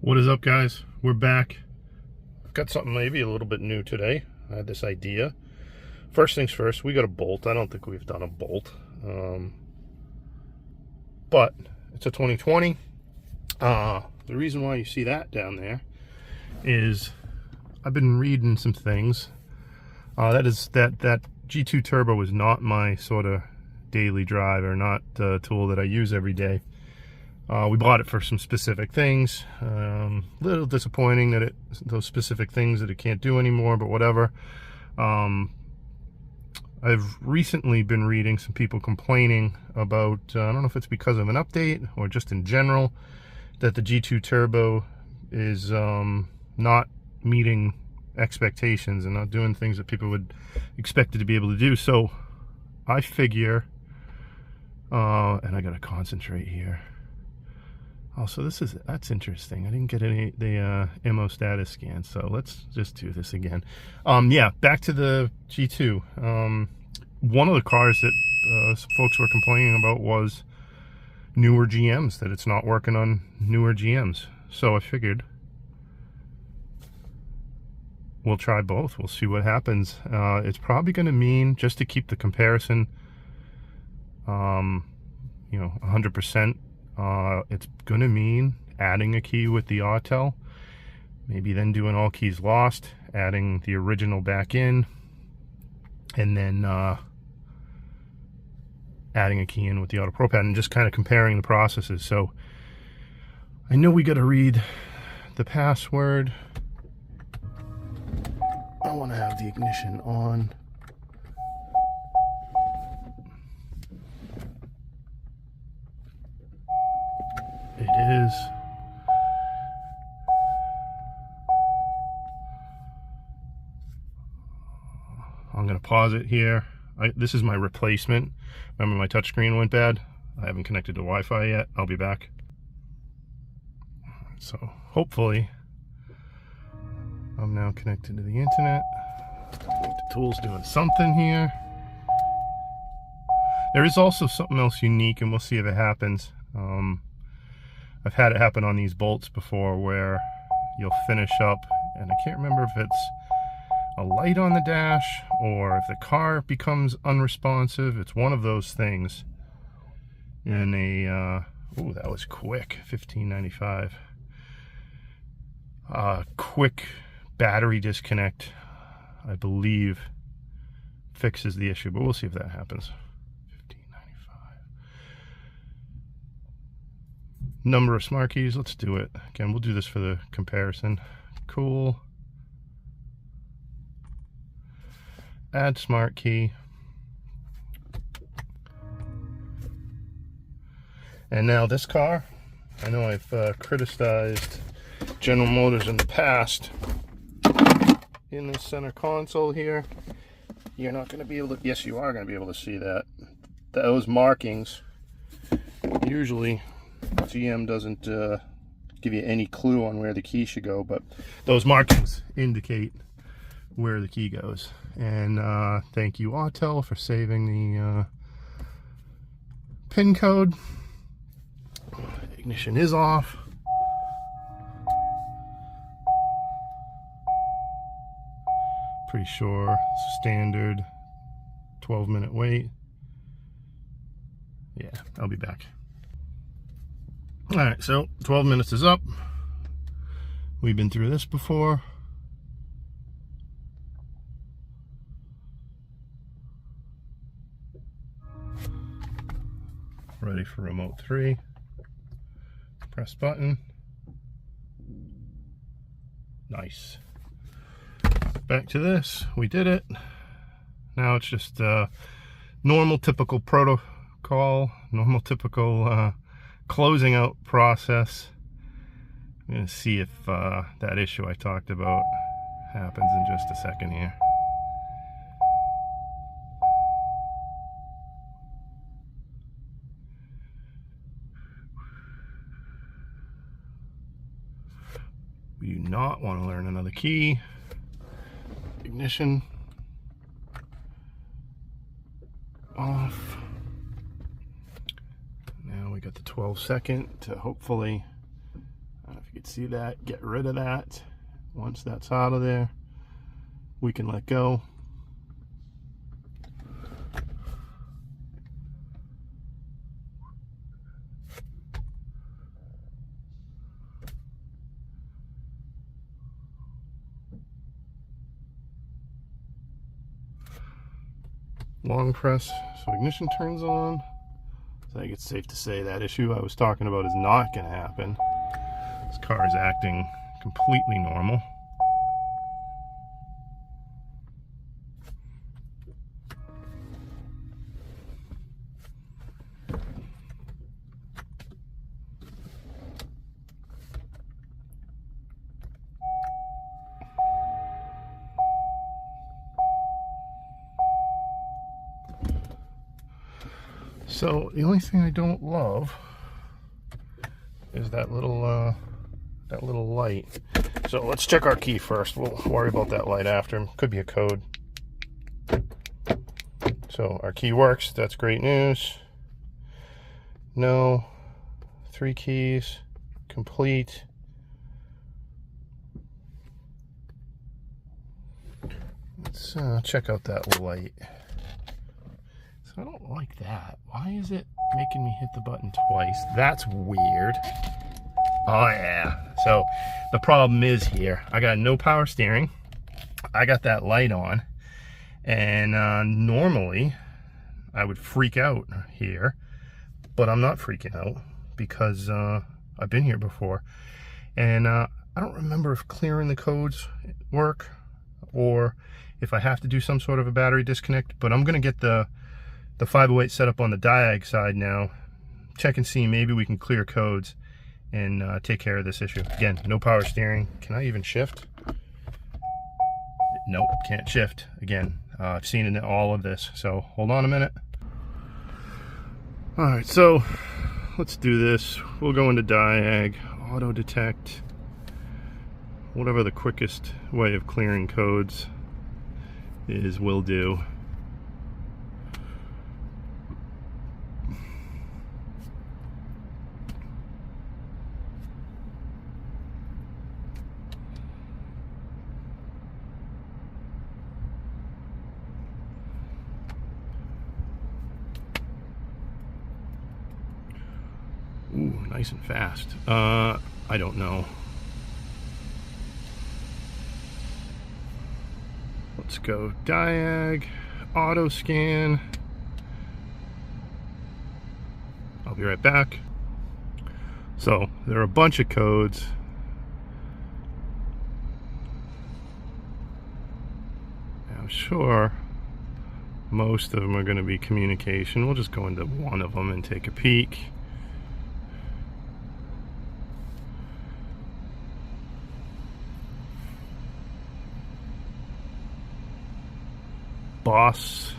What is up, guys? We're back. Got something maybe a little bit new today. I had this idea. First things first, we got a bolt. I don't think we've done a bolt, but it's a 2020. The reason why you see that down there is I've been reading some things. That G2 Turbo is not my sort of daily drive, or not the tool that I use every day. We bought it for some specific things. A little disappointing that those specific things that it can't do anymore, but whatever. I've recently been reading some people complaining about, I don't know if it's because of an update or just in general, that the G2 Turbo is not meeting expectations and not doing things that people would expect it to be able to do. So I figure, and I gotta concentrate here. Oh, so that's interesting. I didn't get the MO status scan, so let's just do this again. Yeah, back to the G2. One of the cars that some folks were complaining about was newer GMs, that it's not working on newer GMs. So I figured we'll try both. We'll see what happens. It's probably going to mean, just to keep the comparison, 100%. It's going to mean adding a key with the Autel, maybe then doing all keys lost, adding the original back in, and then adding a key in with the AutoProPad, and just kind of comparing the processes. So I know we got to read the password. I want to have the ignition on. It is. I'm going to pause it here. This is my replacement. Remember, my touchscreen went bad. I haven't connected to Wi-Fi yet. I'll be back. So hopefully I'm now connected to the internet. The tool's doing something here. There is also something else unique, and we'll see if it happens. I've had it happen on these bolts before, where you'll finish up, and I can't remember if it's a light on the dash or if the car becomes unresponsive. It's one of those things. In a ooh, that was quick. $15.95. Quick battery disconnect, I believe, fixes the issue, but we'll see if that happens. Number of smart keys, let's do it. Again, we'll do this for the comparison. Cool. Add smart key. And now this car, I know I've criticized General Motors in the past. In the center console here, you're not going to be able to, yes you are going to be able to see that. Those markings, usually GM doesn't give you any clue on where the key should go, but those markings indicate where the key goes. And thank you, Autel, for saving the pin code. Ignition is off. Pretty sure standard 12-minute wait. Yeah, I'll be back. Alright, so 12 minutes is up. We've been through this before. Ready for remote 3. Press button. Nice. Back to this. We did it. Now it's just normal, typical protocol, normal, typical closing out process. I'm going to see if that issue I talked about happens in just a second here. We do not want to learn another key. Ignition off. Now we got the 12-second to hopefully I don't know if you can see that. Get rid of that. Once that's out of there, we can let go. Long press, so ignition turns on. So I think it's safe to say that issue I was talking about is not going to happen. This car is acting completely normal. So the only thing I don't love is that little light. So let's check our key first. We'll worry about that light after. Could be a code. So our key works. That's great news. No. 3 keys. Complete. Let's check out that light. I don't like that. Why is it making me hit the button twice? That's weird. Oh yeah. So the problem is here, I got no power steering. I got that light on. And normally I would freak out here, but I'm not freaking out because I've been here before. And I don't remember if clearing the codes work or if I have to do some sort of a battery disconnect, but I'm gonna get the 508 set up on the diag side now. Check and see, maybe we can clear codes and take care of this issue. Again, no power steering. Can I even shift? Nope, can't shift. Again, I've seen in all of this, so hold on a minute. All right, so let's do this. We'll go into diag, auto detect, whatever the quickest way of clearing codes is, will do. Ooh, nice and fast. I don't know. Let's go diag, auto scan. I'll be right back. So there are a bunch of codes. I'm sure most of them are going to be communication. We'll just go into one of them and take a peek. Boss.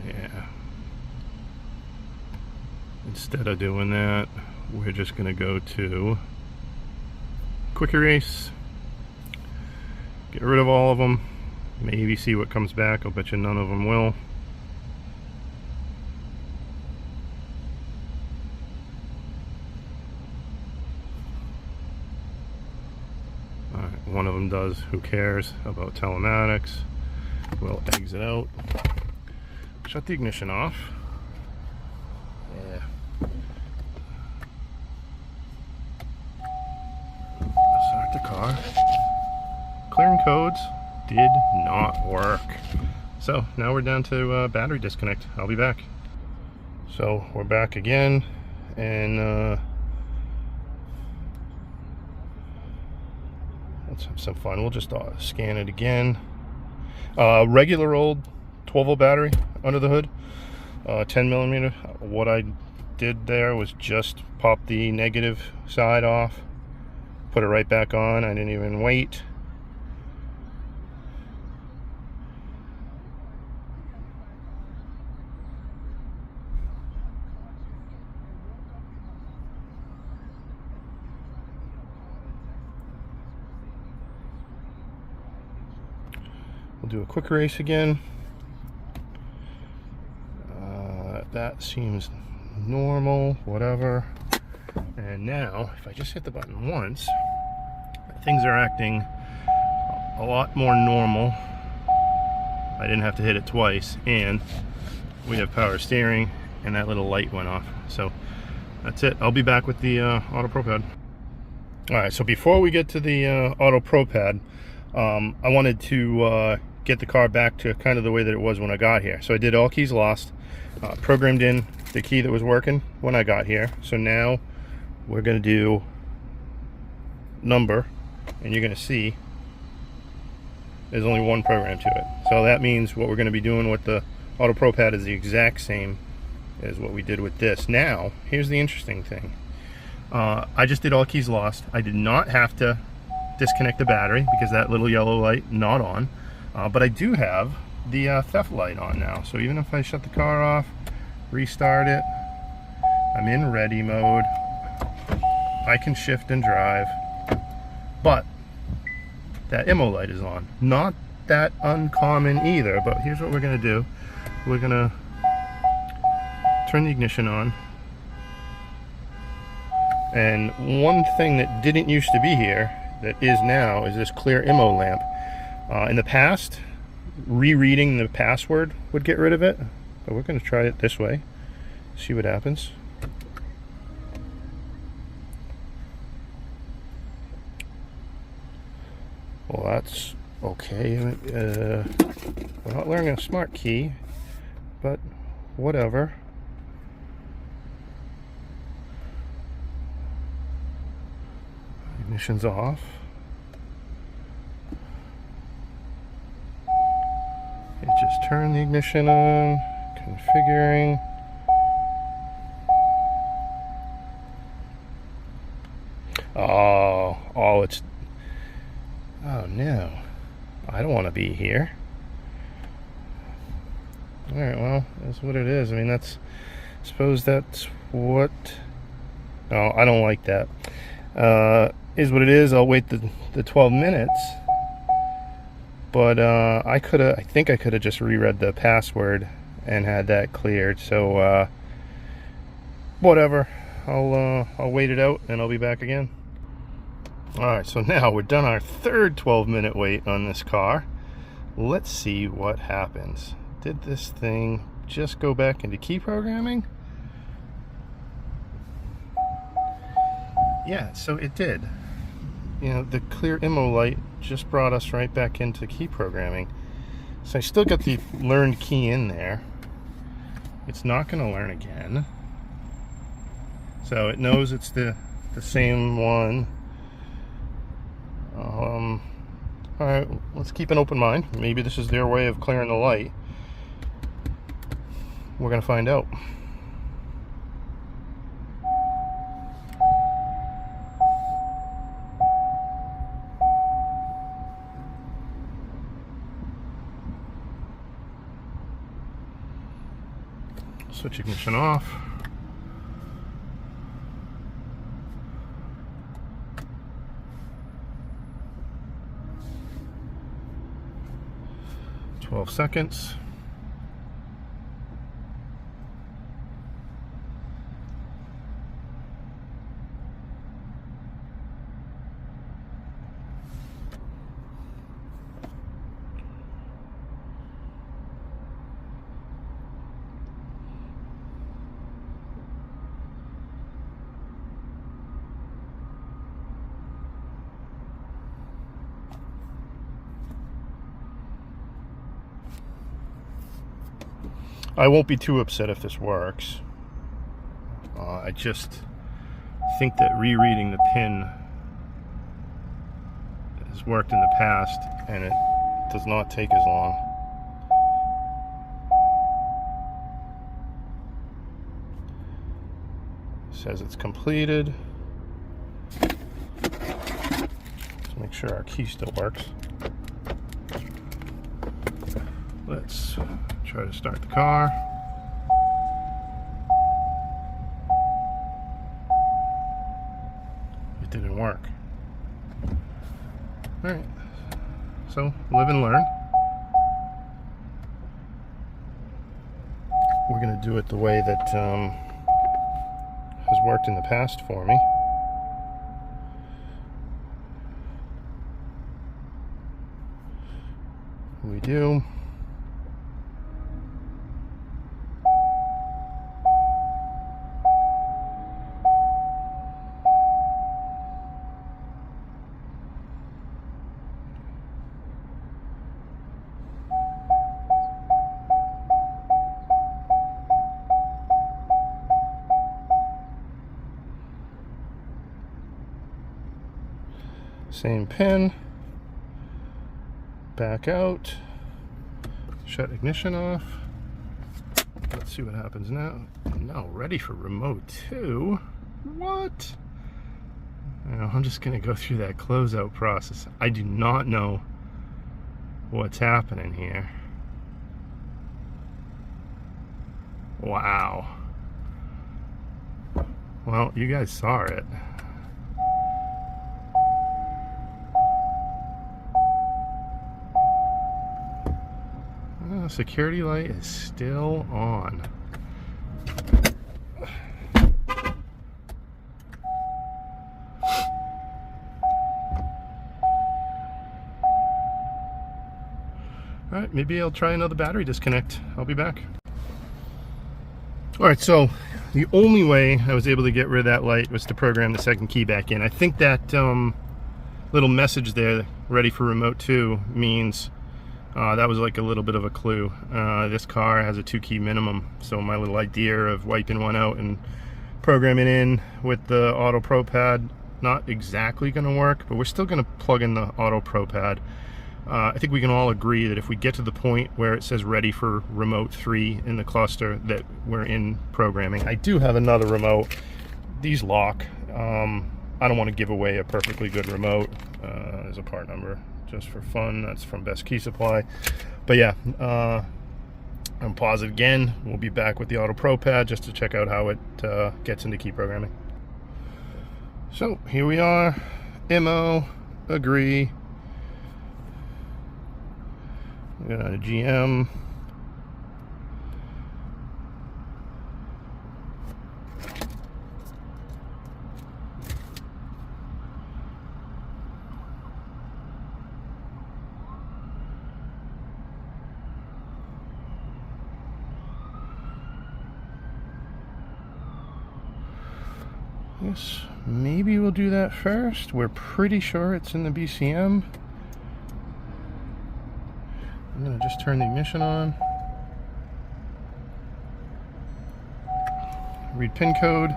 Yeah. Instead of doing that, we're just going to go to quick erase. Get rid of all of them. Maybe see what comes back. I'll bet you none of them will. Alright, one of them does. Who cares about telematics? We'll exit out. Shut the ignition off. Yeah. Start the car. Clearing codes did not work. So now we're down to battery disconnect. I'll be back. So we're back again, and let's have some fun. We'll just scan it again. Regular old 12-volt battery under the hood, 10mm. What I did there was just pop the negative side off, put it right back on. I didn't even wait. We'll do a quick erase again. That seems normal, whatever. And now, if I just hit the button once, things are acting a lot more normal. I didn't have to hit it twice, and we have power steering, and that little light went off. So that's it. I'll be back with the AutoProPad. Alright, so before we get to the AutoProPad, I wanted to get the car back to kind of the way that it was when I got here. So I did all keys lost, programmed in the key that was working when I got here. So now we're going to do number, and you're going to see there's only one program to it. So that means what we're going to be doing with the AutoProPad is the exact same as what we did with this. Now, here's the interesting thing. I just did all keys lost. I did not have to disconnect the battery because that little yellow light not on. But I do have the theft light on now. So even if I shut the car off, restart it, I'm in ready mode. I can shift and drive, but that IMO light is on. Not that uncommon either, but here's what we're gonna do. We're gonna turn the ignition on. And one thing that didn't used to be here, that is now, is this clear IMO lamp. In the past, rereading the password would get rid of it, but we're gonna try it this way, see what happens. Well, that's okay. We're not learning a smart key, but whatever. Ignition's off. It just turned the ignition on, configuring. Oh no, I don't want to be here. Alright, well, that's what it is. I mean, I suppose that's what, no, I don't like that. Is what it is. I'll wait the 12 minutes. But I think I could have just reread the password and had that cleared. So whatever. I'll wait it out and I'll be back again. Alright, so now we're done our third 12-minute wait on this car. Let's see what happens. Did this thing just go back into key programming? Yeah, so it did. You know, the clear IMO light just brought us right back into key programming. So I still got the learned key in there. It's not going to learn again. So it knows it's the same one. Alright, let's keep an open mind. Maybe this is their way of clearing the light. We're going to find out. Switch ignition off. Twelve seconds. I won't be too upset if this works. I just think that rereading the pin has worked in the past, and it does not take as long. It says it's completed. Let's make sure our key still works. Let's try to start the car. It didn't work. Alright, so live and learn. We're going to do it the way that has worked in the past for me. do. Same pin. Back out. Shut ignition off. Let's see what happens now. Now ready for remote 2. What? Now, I'm just going to go through that closeout process. I do not know what's happening here. Wow. Well, you guys saw it. Security light is still on. Alright, maybe I'll try another battery disconnect. I'll be back. Alright, so the only way I was able to get rid of that light was to program the second key back in. I think that little message there, ready for remote 2, means that was like a little bit of a clue. This car has a 2-key minimum, so my little idea of wiping one out and programming in with the AutoProPad, not exactly going to work, but we're still going to plug in the AutoProPad. I think we can all agree that if we get to the point where it says ready for remote 3 in the cluster, that we're in programming. I do have another remote. These lock. I don't want to give away a perfectly good remote. There's a part number just for fun. That's from Best Key Supply. But yeah, I'm pause it again. We'll be back with the AutoProPad just to check out how it gets into key programming. So here we are. MO, agree. We got a GM. Yes, maybe we'll do that first. We're pretty sure it's in the BCM. I'm gonna just turn the ignition on. Read pin code.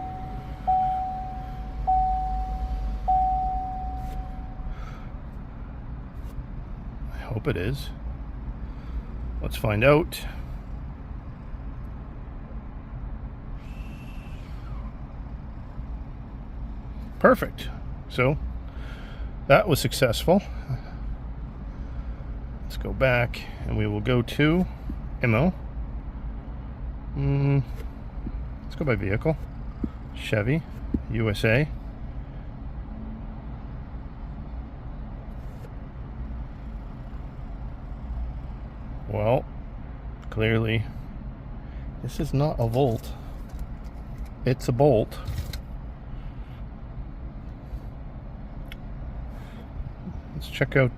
I hope it is. Let's find out. Perfect. So that was successful. Let's go back and we will go to MO. Let's go by vehicle. Chevy, USA. Well, clearly this is not a Volt. It's a Bolt. Let's check out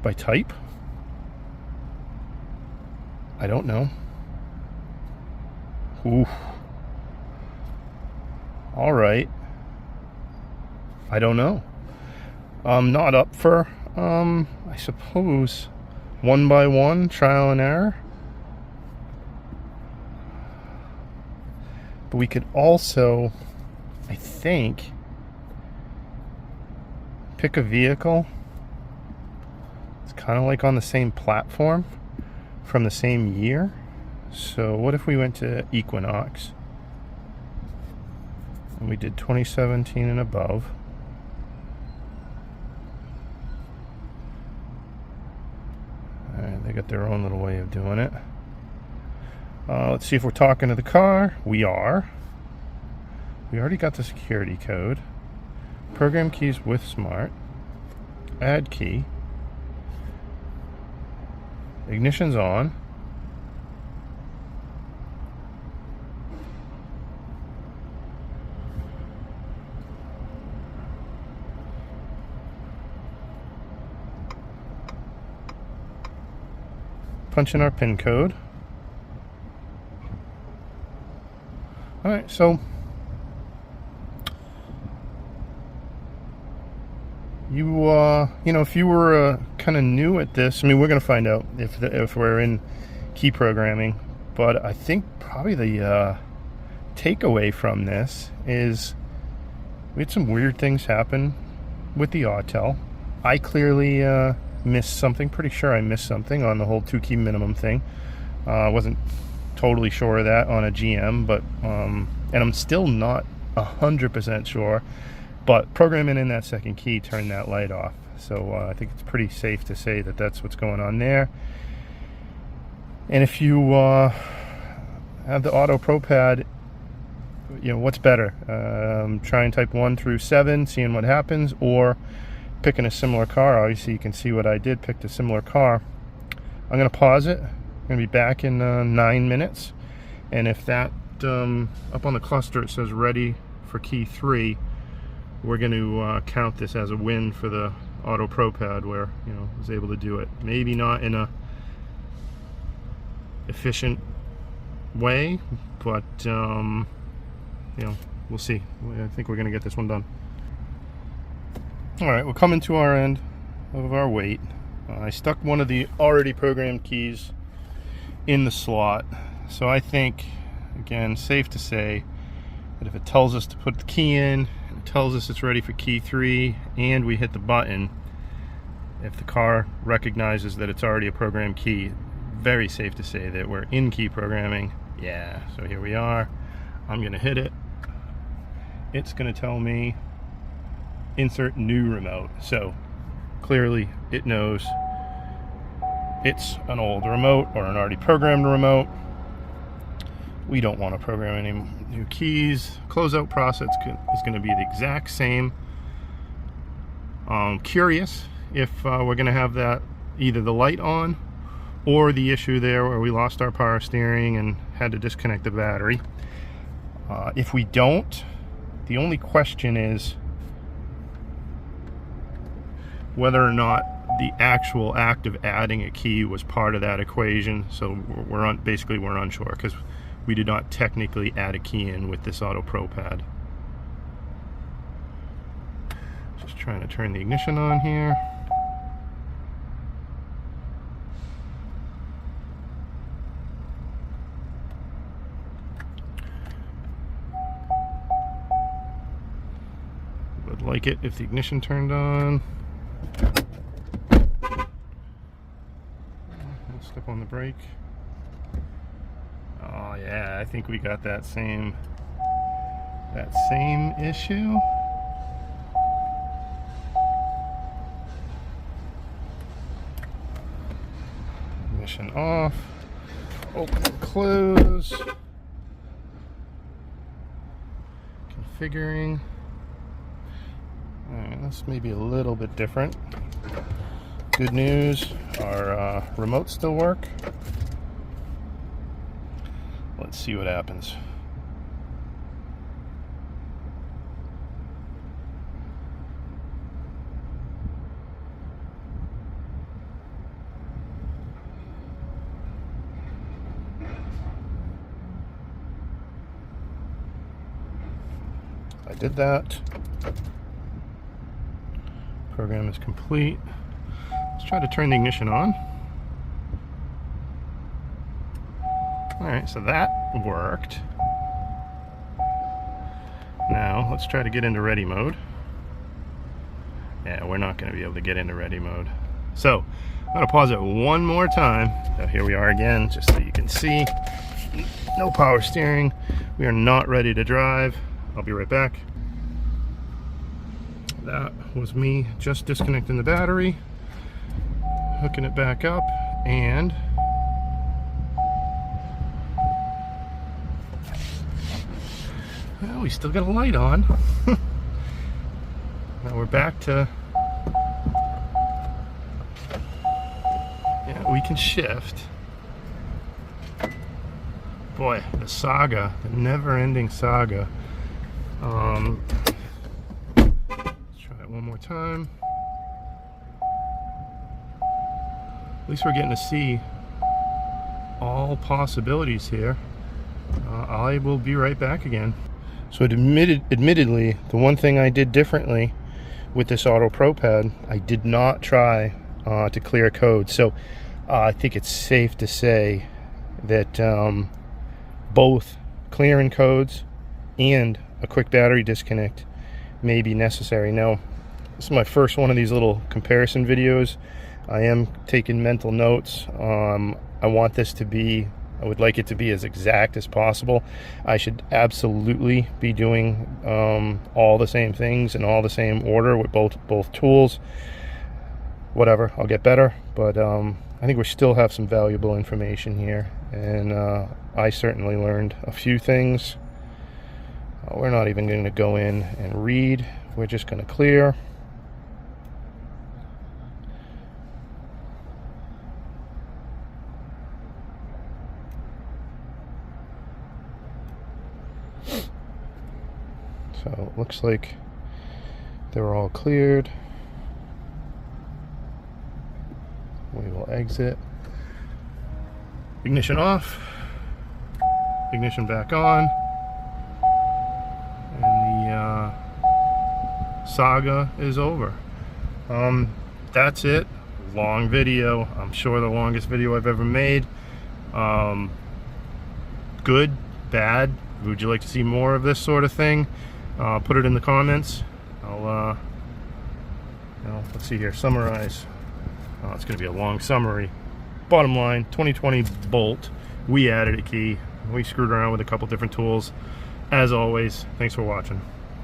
by type. I don't know. Ooh. All right. I don't know. I'm not up for, I suppose, 1x1 trial and error. But we could also, I think, pick a vehicle. It's kind of like on the same platform from the same year. So what if we went to Equinox and we did 2017 and above? Alright, they got their own little way of doing it. Let's see if we're talking to the car. We are. We already got the security code. Program keys with smart. Add key. Ignition's on. punch in our pin code. Alright, so you know, if you were kind of new at this, I mean, we're going to find out if we're in key programming, but I think probably the takeaway from this is we had some weird things happen with the Autel. I clearly missed something. Pretty sure I missed something on the whole 2-key minimum thing. I wasn't totally sure of that on a GM, but and I'm still not 100% sure. But programming in that second key turned that light off. So I think it's pretty safe to say that that's what's going on there. And if you have the AutoProPad, you know, what's better? Try and type 1 through 7, seeing what happens, or picking a similar car. Obviously, you can see what I did, picked a similar car. I'm going to pause it. I'm going to be back in 9 minutes. And if that, up on the cluster, it says ready for key 3, we're going to count this as a win for the AutoProPad, where, you know, I was able to do it. Maybe not in a efficient way, but you know, we'll see. I think we're going to get this one done. Alright, we're coming to our end of our wait. I stuck one of the already programmed keys in the slot, so I think, again, safe to say that if it tells us to put the key in, it tells us it's ready for key 3, and we hit the button, if the car recognizes that it's already a programmed key, very safe to say that we're in key programming. Yeah, so here we are. I'm going to hit it. It's going to tell me insert new remote. So clearly it knows it's an old remote or an already programmed remote. We don't want to program any new keys. Closeout process is going to be the exact same. Curious if we're going to have that either the light on or the issue there where we lost our power steering and had to disconnect the battery. If we don't, the only question is whether or not the actual act of adding a key was part of that equation. So basically we're unsure because we did not technically add a key in with this AutoProPad. Just trying to turn the ignition on here. Would like it if the ignition turned on. I'll step on the brake. Oh yeah, I think we got that same issue. Ignition off. Open and close. Configuring. Alright, this may be a little bit different. Good news, our remotes still work. Let's see what happens. I did that. Program is complete. Let's try to turn the ignition on. Alright, so that worked. Now, let's try to get into ready mode. Yeah, we're not going to be able to get into ready mode. So, I'm going to pause it one more time. So here we are again, just so you can see. No power steering. We are not ready to drive. I'll be right back. That was me just disconnecting the battery, hooking it back up, and well, we still got a light on. Now we're back to, yeah, we can shift. Boy, the saga, the never-ending saga. Let's try it one more time. At least we're getting to see all possibilities here. I will be right back again. So admittedly, the one thing I did differently with this AutoProPad, I did not try to clear code. So I think it's safe to say that both clearing codes and a quick battery disconnect may be necessary. Now, this is my first one of these little comparison videos. I am taking mental notes. I want this to be, I would like it to be as exact as possible. I should absolutely be doing all the same things in all the same order with both tools. Whatever, I'll get better, but I think we still have some valuable information here, and I certainly learned a few things. We're not even going to go in and read. We're just going to clear. So it looks like they're all cleared. We will exit. Ignition off. Ignition back on. And the saga is over. That's it. Long video. I'm sure the longest video I've ever made. Good, bad. Would you like to see more of this sort of thing? Put it in the comments. I'll let's see here, summarize. It's going to be a long summary. Bottom line, 2020 Bolt. We added a key. We screwed around with a couple different tools. As always, thanks for watching.